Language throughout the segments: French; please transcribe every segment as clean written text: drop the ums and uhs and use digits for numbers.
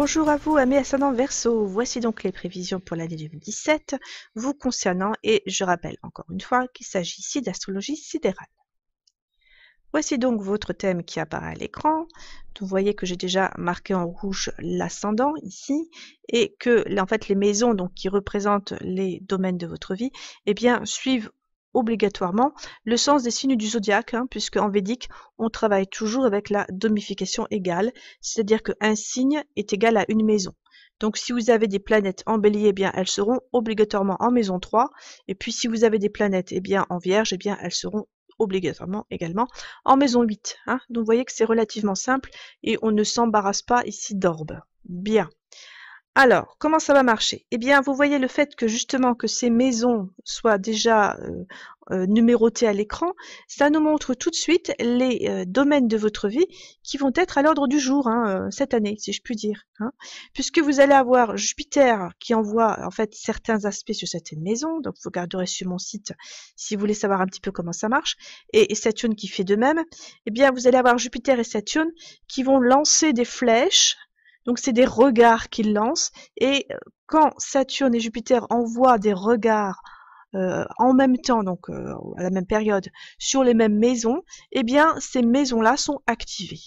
Bonjour à vous, amis ascendant Verseau. Voici donc les prévisions pour l'année 2017 vous concernant et je rappelle encore une fois qu'il s'agit ici d'astrologie sidérale. Voici donc votre thème qui apparaît à l'écran. Vous voyez que j'ai déjà marqué en rouge l'ascendant ici et que en fait les maisons donc qui représentent les domaines de votre vie eh bien suivent obligatoirement le sens des signes du zodiaque, puisque en védique on travaille toujours avec la domification égale, c'est-à-dire qu'un signe est égal à une maison. Donc si vous avez des planètes en bélier, eh bien elles seront obligatoirement en maison 3, et puis si vous avez des planètes bien en vierge, eh bien elles seront obligatoirement également en maison 8. Donc vous voyez que c'est relativement simple et on ne s'embarrasse pas ici d'orbes. Bien. Alors, comment ça va marcher? Eh bien, vous voyez le fait que justement que ces maisons soient déjà numérotées à l'écran, ça nous montre tout de suite les domaines de votre vie qui vont être à l'ordre du jour cette année, si je puis dire. Puisque vous allez avoir Jupiter qui envoie en fait certains aspects sur certaines maisons, donc vous regarderez sur mon site si vous voulez savoir un petit peu comment ça marche, et Saturne qui fait de même. Eh bien, vous allez avoir Jupiter et Saturne qui vont lancer des flèches. Donc c'est des regards qu'ils lancent et quand Saturne et Jupiter envoient des regards en même temps, donc à la même période, sur les mêmes maisons, eh bien ces maisons-là sont activées.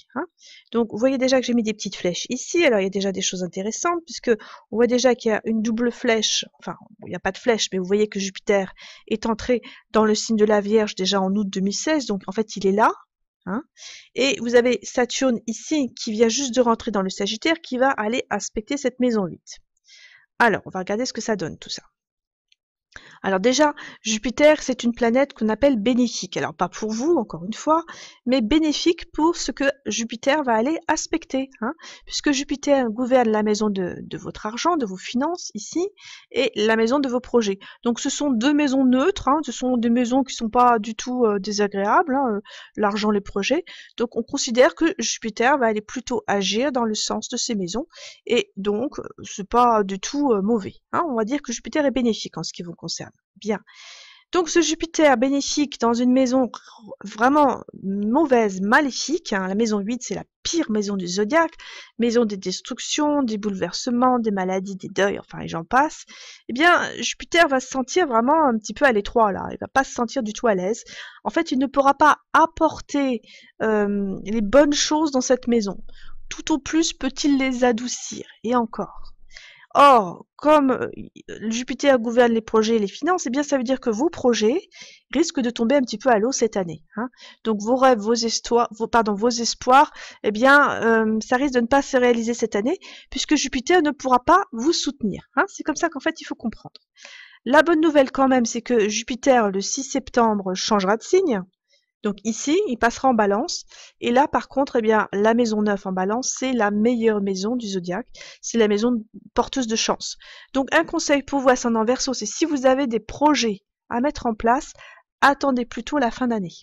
Donc vous voyez déjà que j'ai mis des petites flèches ici. Alors il y a déjà des choses intéressantes puisque on voit déjà qu'il y a une double flèche, enfin il n'y a pas de flèche, mais vous voyez que Jupiter est entré dans le signe de la Vierge déjà en août 2016, donc en fait il est là. Et vous avez Saturne ici qui vient juste de rentrer dans le Sagittaire qui va aller aspecter cette maison 8. Alors, on va regarder ce que ça donne tout ça. Alors déjà, Jupiter, c'est une planète qu'on appelle bénéfique. Alors pas pour vous, encore une fois, mais bénéfique pour ce que Jupiter va aller aspecter. Puisque Jupiter gouverne la maison de votre argent, de vos finances ici, et la maison de vos projets. Donc ce sont deux maisons neutres, ce sont des maisons qui ne sont pas du tout désagréables, l'argent, les projets. Donc on considère que Jupiter va aller plutôt agir dans le sens de ces maisons, et donc c'est pas du tout mauvais. On va dire que Jupiter est bénéfique en ce qui vous concerne. Bien. Donc ce Jupiter bénéfique dans une maison vraiment mauvaise, maléfique, la maison 8 c'est la pire maison du zodiaque, maison des destructions, des bouleversements, des maladies, des deuils, enfin et j'en passe, eh bien Jupiter va se sentir vraiment un petit peu à l'étroit là, il va pas se sentir du tout à l'aise. En fait il ne pourra pas apporter les bonnes choses dans cette maison, tout au plus peut-il les adoucir, et encore. Or, comme Jupiter gouverne les projets et les finances, eh bien ça veut dire que vos projets risquent de tomber un petit peu à l'eau cette année. Donc vos rêves, vos espoirs, eh bien ça risque de ne pas se réaliser cette année, puisque Jupiter ne pourra pas vous soutenir. C'est comme ça qu'en fait il faut comprendre. La bonne nouvelle quand même, c'est que Jupiter, le 6 septembre, changera de signe. Donc ici, il passera en balance. Et là, par contre, eh bien, la maison 9 en balance, c'est la meilleure maison du zodiaque. C'est la maison porteuse de chance. Donc un conseil pour vous, ascendant Verseau, c'est si vous avez des projets à mettre en place, attendez plutôt la fin d'année.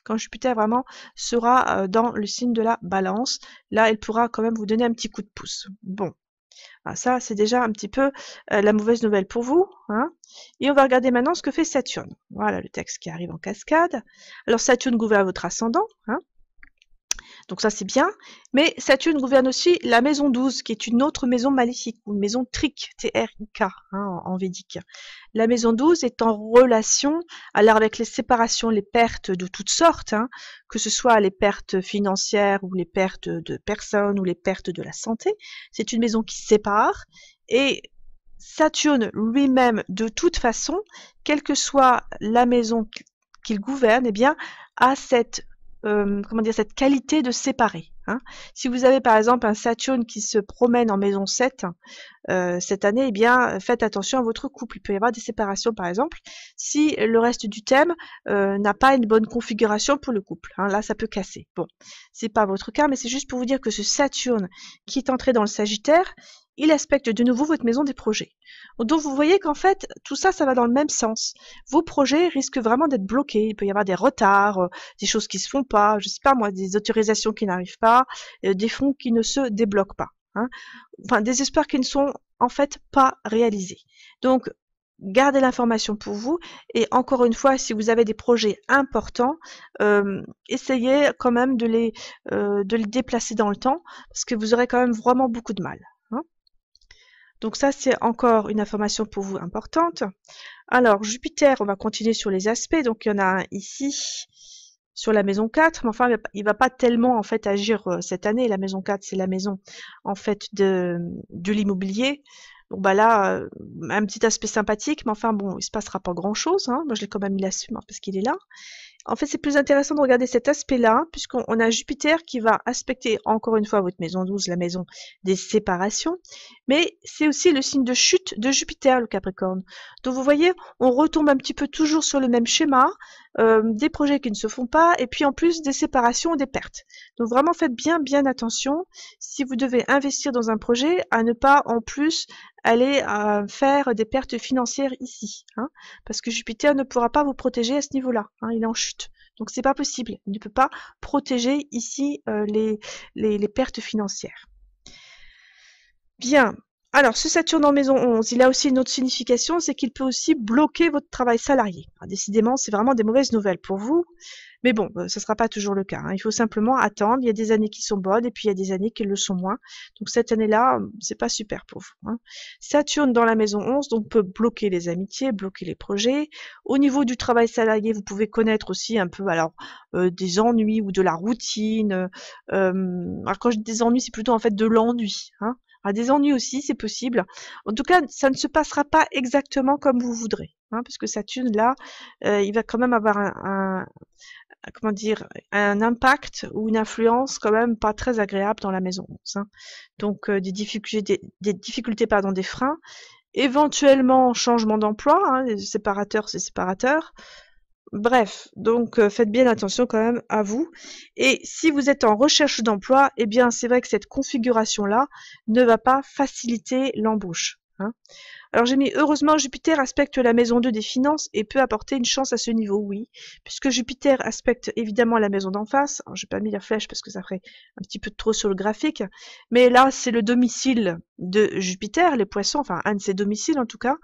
Quand Jupiter vraiment sera dans le signe de la balance, là, elle pourra quand même vous donner un petit coup de pouce. Bon. Ça, c'est déjà un petit peu la mauvaise nouvelle pour vous. Et on va regarder maintenant ce que fait Saturne. Voilà le texte qui arrive en cascade. Alors Saturne gouverne votre ascendant. Donc ça c'est bien, mais Saturne gouverne aussi la maison 12, qui est une autre maison maléfique, ou une maison Trik, T-R-I-K, en védique. La maison 12 est en relation alors avec les séparations, les pertes de toutes sortes, que ce soit les pertes financières, ou les pertes de personnes, ou les pertes de la santé. C'est une maison qui sépare, et Saturne lui-même, de toute façon, quelle que soit la maison qu'il gouverne, eh bien, a cette cette qualité de séparer. Si vous avez par exemple un Saturne qui se promène en maison 7 cette année, eh bien faites attention à votre couple. Il peut y avoir des séparations par exemple si le reste du thème n'a pas une bonne configuration pour le couple. Là ça peut casser. Bon, c'est pas votre cas, mais c'est juste pour vous dire que ce Saturne qui est entré dans le Sagittaire, il aspecte de nouveau votre maison des projets. Donc vous voyez qu'en fait, tout ça, ça va dans le même sens. Vos projets risquent vraiment d'être bloqués. Il peut y avoir des retards, des choses qui se font pas, je sais pas moi, des autorisations qui n'arrivent pas, des fonds qui ne se débloquent pas. Enfin, des espoirs qui ne sont en fait pas réalisés. Donc, gardez l'information pour vous et encore une fois, si vous avez des projets importants, essayez quand même de les déplacer dans le temps parce que vous aurez quand même vraiment beaucoup de mal. Donc ça, c'est encore une information pour vous importante. Alors, Jupiter, on va continuer sur les aspects. Donc, il y en a un ici, sur la maison 4. Mais enfin, il va pas tellement, en fait, agir cette année. La maison 4, c'est la maison, en fait, de l'immobilier. Donc, bah là, un petit aspect sympathique. Mais enfin, bon, il se passera pas grand-chose, hein. Moi, je l'ai quand même mis là-dessus, hein, parce qu'il est là. En fait, c'est plus intéressant de regarder cet aspect-là, puisqu'on a Jupiter qui va aspecter encore une fois votre maison 12, la maison des séparations, mais c'est aussi le signe de chute de Jupiter, le Capricorne. Donc vous voyez, on retombe un petit peu toujours sur le même schéma, des projets qui ne se font pas, et puis en plus des séparations, des pertes. Donc vraiment faites bien attention, si vous devez investir dans un projet, à ne pas en plus aller faire des pertes financières ici, hein, parce que Jupiter ne pourra pas vous protéger à ce niveau-là, hein, il est en chute. Donc c'est pas possible, il ne peut pas protéger ici les pertes financières. Bien. Alors, ce Saturne en maison 11, il a aussi une autre signification, c'est qu'il peut aussi bloquer votre travail salarié. Alors, décidément, c'est vraiment des mauvaises nouvelles pour vous. Mais bon, ça ne sera pas toujours le cas, hein. Il faut simplement attendre. Il y a des années qui sont bonnes et puis il y a des années qui le sont moins. Donc cette année-là, c'est pas super pour vous, hein. Saturne dans la maison 11, donc peut bloquer les amitiés, bloquer les projets. Au niveau du travail salarié, vous pouvez connaître aussi un peu alors des ennuis ou de la routine. Alors quand je dis des ennuis, c'est plutôt en fait de l'ennui, hein. Alors, des ennuis aussi, c'est possible. En tout cas, ça ne se passera pas exactement comme vous voudrez, hein, parce que Saturne, là, il va quand même avoir comment dire, un impact ou une influence quand même pas très agréable dans la maison 11, hein. Donc des difficultés, pardon, des freins, éventuellement changement d'emploi, hein, les séparateurs, c'est séparateurs. Bref, donc faites bien attention quand même à vous. Et si vous êtes en recherche d'emploi, eh bien c'est vrai que cette configuration-là ne va pas faciliter l'embauche, hein. Alors j'ai mis heureusement Jupiter aspecte la maison 2 des finances et peut apporter une chance à ce niveau, oui, puisque Jupiter aspecte évidemment la maison d'en face. Alors j'ai pas mis la flèche parce que ça ferait un petit peu trop sur le graphique, mais là c'est le domicile de Jupiter, les poissons, enfin un de ses domiciles en tout cas.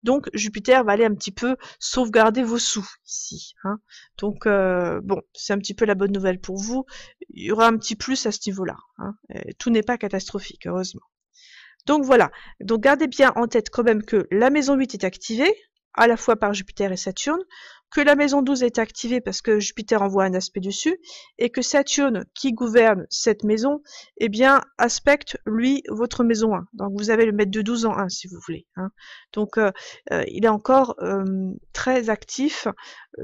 Donc Jupiter va aller un petit peu sauvegarder vos sous ici, hein. Donc bon, c'est un petit peu la bonne nouvelle pour vous. Il y aura un petit plus à ce niveau-là, hein. Tout n'est pas catastrophique, heureusement. Donc voilà, donc gardez bien en tête quand même que la maison 8 est activée, à la fois par Jupiter et Saturne, que la maison 12 est activée parce que Jupiter envoie un aspect dessus, et que Saturne, qui gouverne cette maison, eh bien, aspecte, lui, votre maison 1. Donc vous avez le mettre de 12 en 1, si vous voulez, hein. Donc il est encore très actif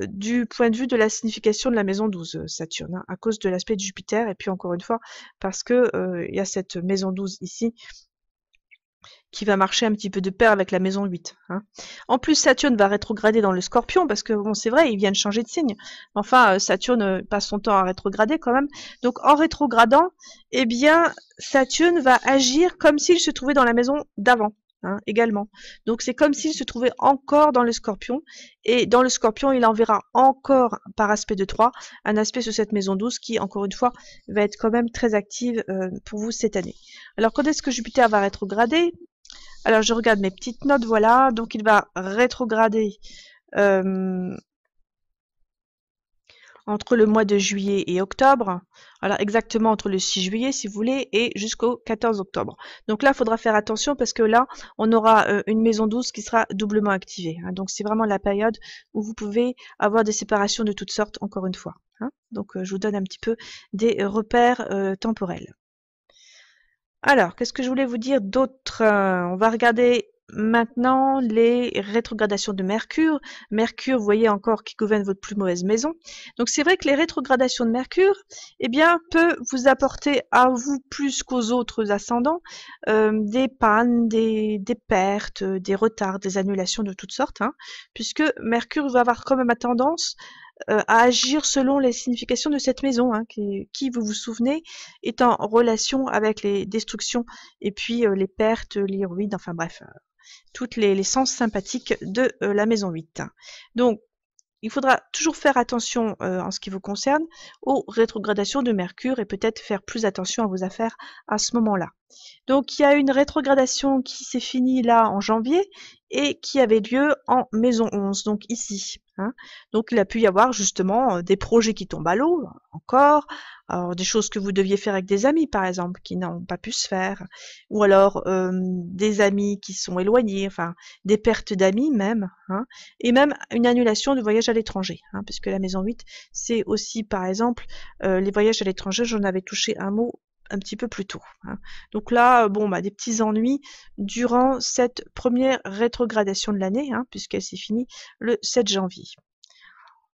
du point de vue de la signification de la maison 12, Saturne, hein, à cause de l'aspect de Jupiter, et puis encore une fois, parce que il y a cette maison 12 ici, qui va marcher un petit peu de pair avec la maison 8, hein. En plus, Saturne va rétrograder dans le Scorpion, parce que bon, c'est vrai, il vient de changer de signe. Enfin, Saturne passe son temps à rétrograder quand même. Donc en rétrogradant, eh bien, Saturne va agir comme s'il se trouvait dans la maison d'avant, hein, également. Donc c'est comme s'il se trouvait encore dans le Scorpion, et dans le Scorpion, il enverra encore par aspect de 3 un aspect sur cette maison 12 qui, encore une fois, va être quand même très active pour vous cette année. Alors quand est-ce que Jupiter va rétrograder? Alors je regarde mes petites notes, voilà, donc il va rétrograder entre le mois de juillet et octobre, alors exactement entre le 6 juillet si vous voulez et jusqu'au 14 octobre. Donc là il faudra faire attention parce que là on aura une maison 12 qui sera doublement activée, hein. Donc c'est vraiment la période où vous pouvez avoir des séparations de toutes sortes, encore une fois, hein. Donc je vous donne un petit peu des repères temporels. Alors, qu'est-ce que je voulais vous dire d'autre? On va regarder maintenant les rétrogradations de Mercure. Mercure, vous voyez encore qui gouverne votre plus mauvaise maison. Donc c'est vrai que les rétrogradations de Mercure, eh bien, peut vous apporter à vous plus qu'aux autres ascendants des pannes, des pertes, des retards, des annulations de toutes sortes, hein, puisque Mercure va avoir quand même la tendance à agir selon les significations de cette maison, hein, qui, vous vous souvenez, est en relation avec les destructions et puis les pertes, les ruines, enfin bref, toutes les sens sympathiques de la maison 8. Donc, il faudra toujours faire attention en ce qui vous concerne aux rétrogradations de Mercure et peut-être faire plus attention à vos affaires à ce moment-là. Donc il y a une rétrogradation qui s'est finie là en janvier et qui avait lieu en maison 11, donc ici. Hein. Donc il a pu y avoir justement des projets qui tombent à l'eau, encore, alors, des choses que vous deviez faire avec des amis par exemple, qui n'ont pas pu se faire, ou alors des amis qui sont éloignés, enfin des pertes d'amis même, hein, et même une annulation de voyage à l'étranger, hein, puisque la maison 8, c'est aussi par exemple les voyages à l'étranger, j'en avais touché un mot un petit peu plus tôt. Hein. Donc là, bon, bah, des petits ennuis durant cette première rétrogradation de l'année, hein, puisqu'elle s'est finie le 7 janvier.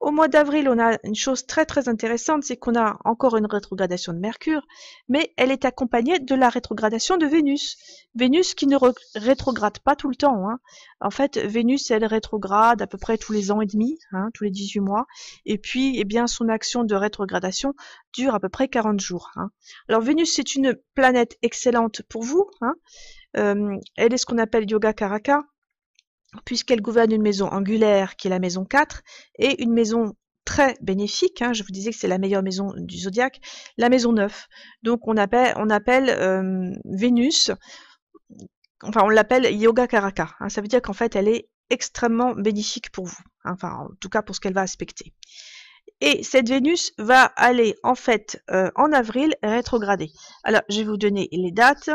Au mois d'avril, on a une chose très très intéressante, c'est qu'on a encore une rétrogradation de Mercure, mais elle est accompagnée de la rétrogradation de Vénus. Vénus qui ne rétrograde pas tout le temps. Hein. En fait, Vénus, elle rétrograde à peu près tous les ans et demi, hein, tous les 18 mois, et puis eh bien, son action de rétrogradation dure à peu près 40 jours. Hein. Alors Vénus, c'est une planète excellente pour vous. Hein. Elle est ce qu'on appelle Yoga Karaka, puisqu'elle gouverne une maison angulaire qui est la maison 4 et une maison très bénéfique, hein, je vous disais que c'est la meilleure maison du zodiaque, la maison 9. Donc on appelle Vénus, enfin on l'appelle Yoga Karaka, hein, ça veut dire qu'en fait elle est extrêmement bénéfique pour vous, hein, enfin en tout cas pour ce qu'elle va aspecter. Et cette Vénus va aller en fait en avril rétrograder. Alors je vais vous donner les dates.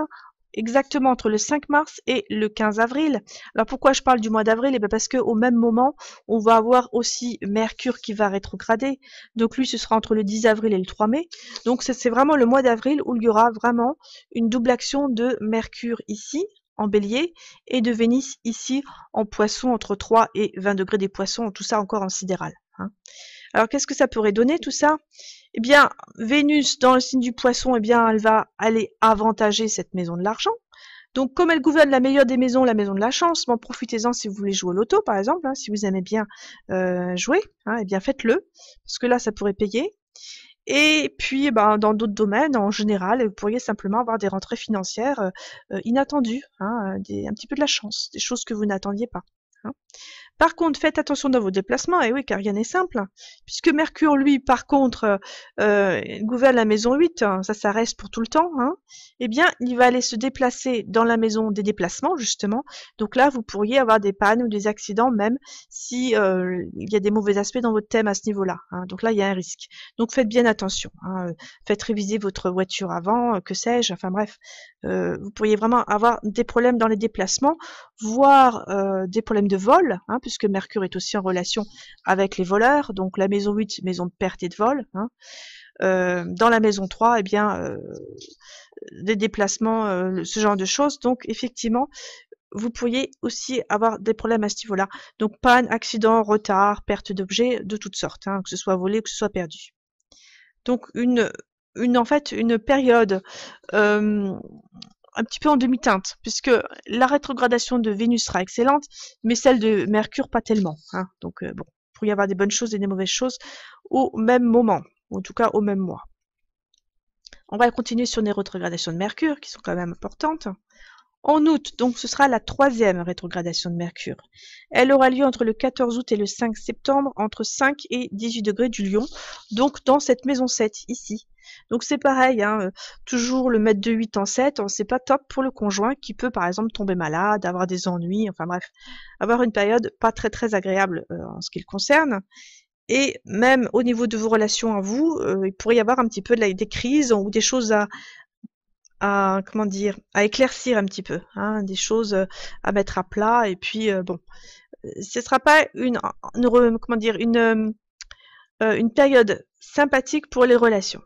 Exactement entre le 5 mars et le 15 avril. Alors pourquoi je parle du mois d'avril? Eh bien parce qu'au même moment, on va avoir aussi Mercure qui va rétrograder. Donc lui, ce sera entre le 10 avril et le 3 mai. Donc c'est vraiment le mois d'avril où il y aura vraiment une double action de Mercure ici, en bélier, et de Vénus ici, en poisson, entre 3 et 20 degrés des poissons, tout ça encore en sidéral. Hein. Alors qu'est-ce que ça pourrait donner tout ça? Eh bien, Vénus dans le signe du poisson, eh bien, elle va aller avantager cette maison de l'argent. Donc, comme elle gouverne la meilleure des maisons, la maison de la chance, bon, profitez-en si vous voulez jouer au loto, par exemple, hein, si vous aimez bien jouer, hein, eh bien, faites-le, parce que là, ça pourrait payer. Et puis, eh ben, dans d'autres domaines, en général, vous pourriez simplement avoir des rentrées financières inattendues, hein, un petit peu de la chance, des choses que vous n'attendiez pas. Hein. Par contre, faites attention dans vos déplacements, et oui, car rien n'est simple, puisque Mercure, lui, par contre, gouverne la maison 8, hein, ça reste pour tout le temps, hein, eh bien, il va aller se déplacer dans la maison des déplacements, justement. Donc là, vous pourriez avoir des pannes ou des accidents, même si il y a des mauvais aspects dans votre thème à ce niveau-là. Hein. Donc là, il y a un risque. Donc faites bien attention. Hein. Faites réviser votre voiture avant, que sais-je, enfin bref. Vous pourriez vraiment avoir des problèmes dans les déplacements, voire des problèmes de vol, hein, puisque Mercure est aussi en relation avec les voleurs, donc la maison 8, maison de perte et de vol. Hein. Dans la maison 3, eh bien, des déplacements, ce genre de choses. Donc effectivement, vous pourriez aussi avoir des problèmes à ce niveau-là. Donc panne, accident, retard, perte d'objets de toutes sortes, hein, que ce soit volé, que ce soit perdu. Donc en fait, une période un petit peu en demi-teinte, puisque la rétrogradation de Vénus sera excellente, mais celle de Mercure pas tellement. Hein. Donc bon, il pourrait y avoir des bonnes choses et des mauvaises choses au même moment, ou en tout cas au même mois. On va continuer sur les rétrogradations de Mercure, qui sont quand même importantes. En août, donc ce sera la 3e rétrogradation de Mercure. Elle aura lieu entre le 14 août et le 5 septembre, entre 5 et 18 degrés du Lion, donc dans cette maison 7, ici. Donc c'est pareil, hein, toujours le mettre de 8 en 7, c'est pas top pour le conjoint qui peut par exemple tomber malade, avoir des ennuis, enfin bref, avoir une période pas très très agréable en ce qui le concerne. Et même au niveau de vos relations à vous, il pourrait y avoir un petit peu des crises ou des choses comment dire, à éclaircir un petit peu, hein, des choses à mettre à plat. Et puis bon, ce sera pas comment dire, une période sympathique pour les relations.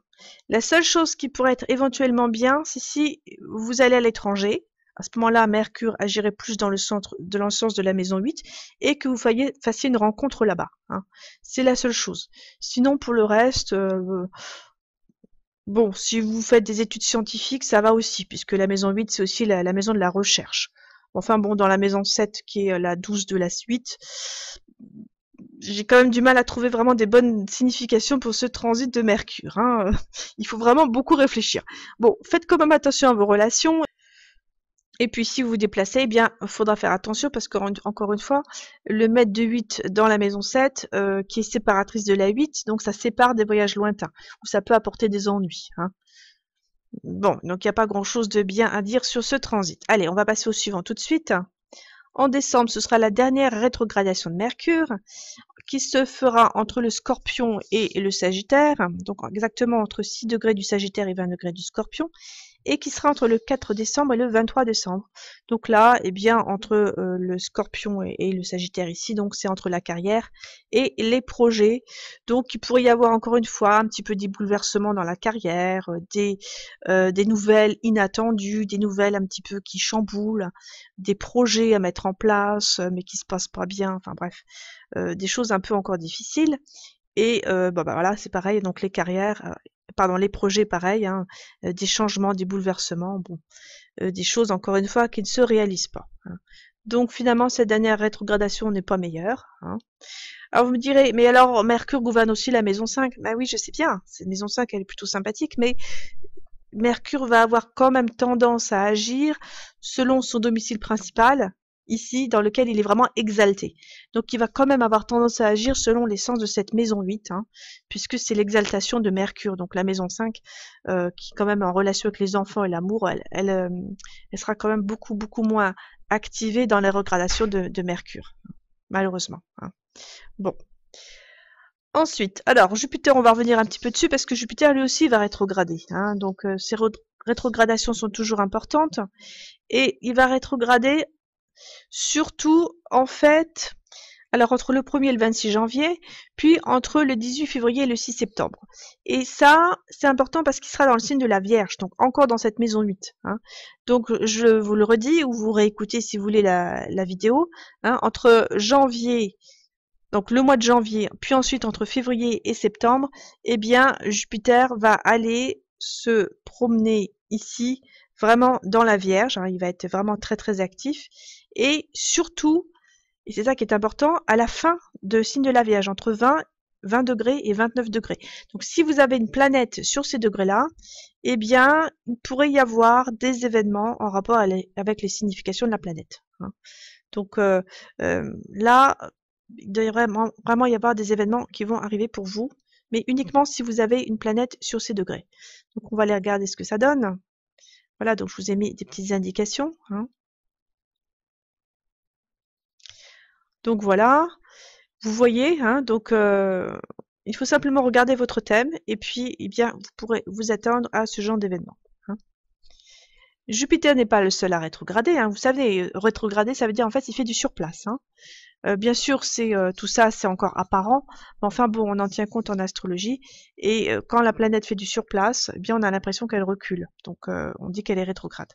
La seule chose qui pourrait être éventuellement bien, c'est si vous allez à l'étranger. À ce moment-là, Mercure agirait plus dans le sens de la maison 8 et que vous fassiez une rencontre là-bas. Hein. C'est la seule chose. Sinon, pour le reste, bon, si vous faites des études scientifiques, ça va aussi, puisque la maison 8, c'est aussi la maison de la recherche. Enfin bon, dans la maison 7, qui est la 12 de la suite, j'ai quand même du mal à trouver vraiment des bonnes significations pour ce transit de Mercure. Hein. Il faut vraiment beaucoup réfléchir. Bon, faites quand même attention à vos relations. Et puis si vous vous déplacez, eh bien, il faudra faire attention parce qu'encore une fois, le maître de 8 dans la maison 7, qui est séparatrice de la 8, donc ça sépare des voyages lointains, où ça peut apporter des ennuis. Hein. Bon, donc il n'y a pas grand-chose de bien à dire sur ce transit. Allez, on va passer au suivant tout de suite. En décembre, ce sera la dernière rétrogradation de Mercure qui se fera entre le Scorpion et le Sagittaire, donc exactement entre 6 degrés du Sagittaire et 20 degrés du Scorpion, et qui sera entre le 4 décembre et le 23 décembre. Donc là, eh bien, entre le Scorpion et le Sagittaire ici, donc c'est entre la carrière et les projets. Donc il pourrait y avoir encore une fois un petit peu des bouleversements dans la carrière, des nouvelles inattendues, des nouvelles un petit peu qui chamboulent, des projets à mettre en place, mais qui se passent pas bien, enfin bref, des choses un peu encore difficiles. Et voilà, c'est pareil, donc les carrières, pardon, les projets pareil, hein, des changements, des bouleversements, bon, des choses encore une fois qui ne se réalisent pas. Hein. Donc finalement, cette dernière rétrogradation n'est pas meilleure. Hein. Alors vous me direz, mais alors Mercure gouverne aussi la maison 5. Bah oui, je sais bien, cette maison 5, elle est plutôt sympathique, mais Mercure va avoir quand même tendance à agir selon son domicile principal, ici, dans lequel il est vraiment exalté. Donc il va quand même avoir tendance à agir selon l'essence de cette maison 8, hein, puisque c'est l'exaltation de Mercure. Donc la maison 5, qui est quand même en relation avec les enfants et l'amour, elle sera quand même beaucoup moins activée dans les regradations de Mercure, malheureusement. Hein. Bon. Ensuite, alors Jupiter, on va revenir un petit peu dessus parce que Jupiter lui aussi va rétrograder. Hein, donc ces rétrogradations sont toujours importantes et il va rétrograder surtout en fait, alors entre le 1er et le 26 janvier, puis entre le 18 février et le 6 septembre. Et ça, c'est important parce qu'il sera dans le signe de la Vierge, donc encore dans cette maison 8. Hein. Donc je vous le redis ou vous réécoutez si vous voulez la vidéo. Hein, entre janvier, donc le mois de janvier, puis ensuite entre février et septembre, eh bien Jupiter va aller se promener ici, vraiment dans la Vierge, hein, il va être vraiment très actif, et surtout, et c'est ça qui est important, à la fin de signe de la Vierge, entre 20 degrés et 29 degrés. Donc si vous avez une planète sur ces degrés-là, eh bien il pourrait y avoir des événements en rapport avec les significations de la planète. Hein. Donc là, il devrait vraiment y avoir des événements qui vont arriver pour vous, mais uniquement si vous avez une planète sur ces degrés. Donc on va aller regarder ce que ça donne. Voilà, donc je vous ai mis des petites indications. Hein. Donc voilà, vous voyez, hein, donc il faut simplement regarder votre thème et puis eh bien vous pourrez vous attendre à ce genre d'événement. Hein. Jupiter n'est pas le seul à rétrograder. Hein. Vous savez, rétrograder, ça veut dire en fait il fait du surplace. Hein. Bien sûr, tout ça, c'est encore apparent, mais enfin bon, on en tient compte en astrologie. Et quand la planète fait du surplace, eh bien on a l'impression qu'elle recule. Donc on dit qu'elle est rétrograde.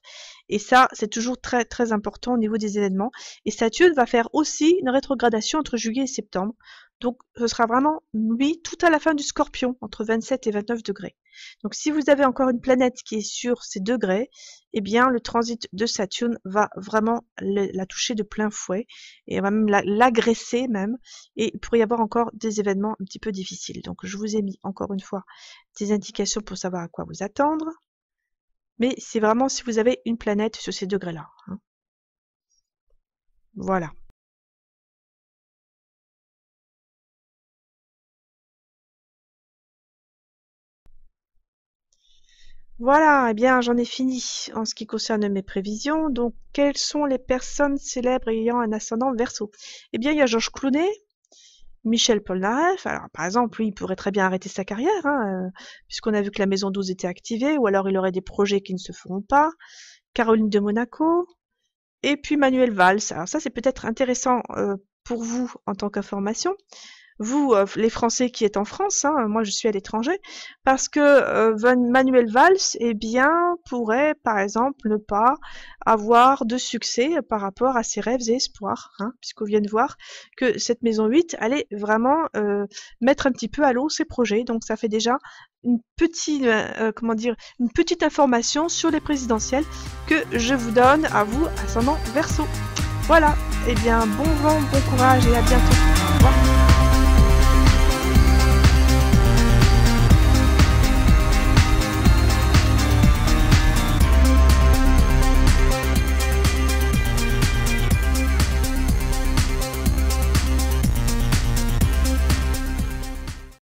Et ça, c'est toujours très important au niveau des événements. Et Saturne va faire aussi une rétrogradation entre juillet et septembre. Donc ce sera vraiment, lui, tout à la fin du Scorpion, entre 27 et 29 degrés. Donc si vous avez encore une planète qui est sur ces degrés, eh bien le transit de Saturne va vraiment la toucher de plein fouet et va même l'agresser même, et il pourrait y avoir encore des événements un petit peu difficiles. Donc je vous ai mis encore une fois des indications pour savoir à quoi vous attendre, mais c'est vraiment si vous avez une planète sur ces degrés-là. Hein. Voilà. Voilà, eh bien j'en ai fini en ce qui concerne mes prévisions. Donc quelles sont les personnes célèbres ayant un ascendant Verseau? Eh bien il y a Georges Clooney, Michel Polnareff, alors par exemple, lui, il pourrait très bien arrêter sa carrière, hein, puisqu'on a vu que la maison 12 était activée, ou alors il aurait des projets qui ne se feront pas. Caroline de Monaco, et puis Manuel Valls. Alors ça, c'est peut-être intéressant pour vous en tant qu'information. Vous, les Français qui êtes en France, hein, moi je suis à l'étranger, parce que Manuel Valls, eh bien, pourrait, par exemple, ne pas avoir de succès par rapport à ses rêves et espoirs, hein, puisqu'on vient de voir que cette maison 8 allait vraiment mettre un petit peu à l'eau ses projets. Donc ça fait déjà une petite, une petite information sur les présidentielles que je vous donne à vous, ascendant Verseau. Voilà, eh bien, bon vent, bon courage et à bientôt. Au revoir.